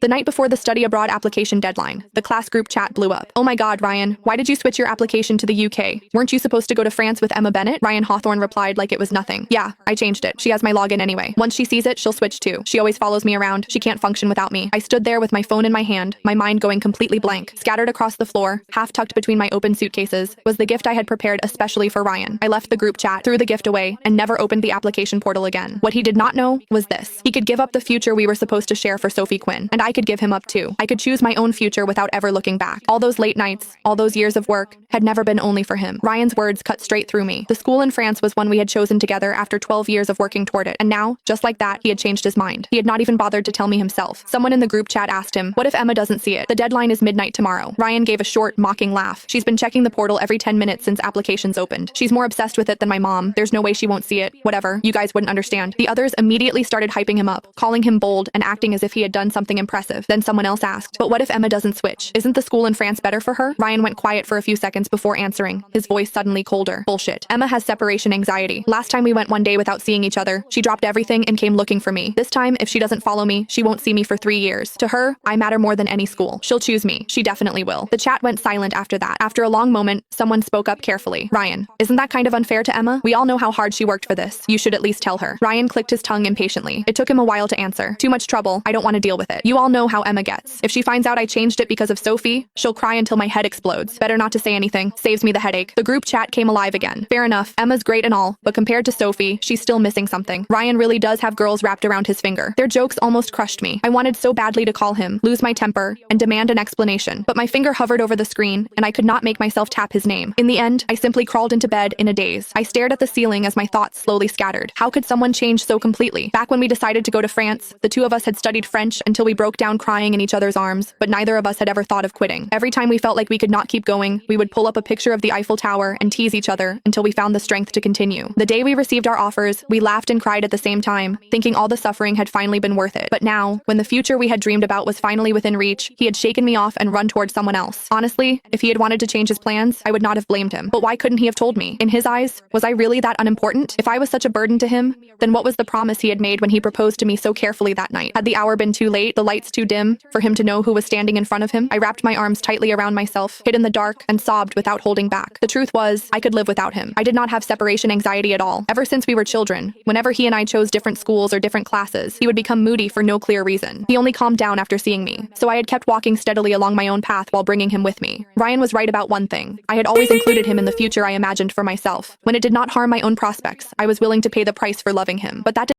The night before the study abroad application deadline, the class group chat blew up. "Oh my God, Ryan, why did you switch your application to the UK? Weren't you supposed to go to France with Emma Bennett?" Ryan Hawthorne replied like it was nothing. "Yeah, I changed it. She has my login anyway. Once she sees it, she'll switch too. She always follows me around. She can't function without me." I stood there with my phone in my hand, my mind going completely blank. Scattered across the floor, half tucked between my open suitcases, was the gift I had prepared especially for Ryan. I left the group chat, threw the gift away, and never opened the application portal again. What he did not know was this. He could give up the future we were supposed to share for Sophie Quinn, and I could give him up too. I could choose my own future without ever looking back. All those late nights, all those years of work, had never been only for him. Ryan's words cut straight through me. The school in France was one we had chosen together after 12 years of working toward it, and now, just like that, he had changed his mind. He had not even bothered to tell me himself. Someone in the group chat asked him, "What if Emma doesn't see it? The deadline is midnight tomorrow." Ryan gave a short, mocking laugh. "She's been checking the portal every 10 minutes since applications opened. She's more obsessed with it than my mom. There's no way she won't see it. Whatever, you guys wouldn't understand." The others immediately started hyping him up, calling him bold and acting as if he had done something impressive. Then someone else asked, "But what if Emma doesn't switch? Isn't the school in France better for her?" Ryan went quiet for a few seconds before answering, his voice suddenly colder. "Bullshit. Emma has separation anxiety. Last time we went one day without seeing each other, she dropped everything and came looking for me. This time, if she doesn't follow me, she won't see me for 3 years. To her, I matter more than any school. She'll choose me. She definitely will." The chat went silent after that. After a long moment, someone spoke up carefully. "Ryan, isn't that kind of unfair to Emma? We all know how hard she worked for this. You should at least tell her." Ryan clicked his tongue impatiently. It took him a while to answer. "Too much trouble. I don't want to deal with it. You all know how Emma gets. If she finds out I changed it because of Sophie, she'll cry until my head explodes. Better not to say anything. Saves me the headache." The group chat came alive again. Fair enough, Emma's great and all, but compared to Sophie, she's still missing something. Ryan really does have girls wrapped around his finger. Their jokes almost crushed me. I wanted so badly to call him, lose my temper, and demand an explanation, but my finger hovered over the screen, and I could not make myself tap his name. In the end, I simply crawled into bed in a daze. I stared at the ceiling as my thoughts slowly scattered. How could someone change so completely? Back when we decided to go to France, the two of us had studied French until we broke down crying in each other's arms, but neither of us had ever thought of quitting. Every time we felt like we could not keep going, we would pull up a picture of the Eiffel Tower and tease each other until we found the strength to continue. The day we received our offers, we laughed and cried at the same time, thinking all the suffering had finally been worth it. But now, when the future we had dreamed about was finally within reach, he had shaken me off and run towards someone else. Honestly, if he had wanted to change his plans, I would not have blamed him. But why couldn't he have told me? In his eyes, was I really that unimportant? If I was such a burden to him, then what was the promise he had made when he proposed to me so carefully that night? Had the hour been too late, the lights too dim, for him to know who was standing in front of him? I wrapped my arms tightly around myself, hid in the dark, and sobbed without holding back. The truth was, I could live without him. I did not have separation anxiety at all. Ever since we were children, whenever he and I chose different schools or different classes, he would become moody for no clear reason. He only calmed down after seeing me, so I had kept walking steadily along my own path while bringing him with me. Ryan was right about one thing. I had always included him in the future I imagined for myself. When it did not harm my own prospects, I was willing to pay the price for loving him. But that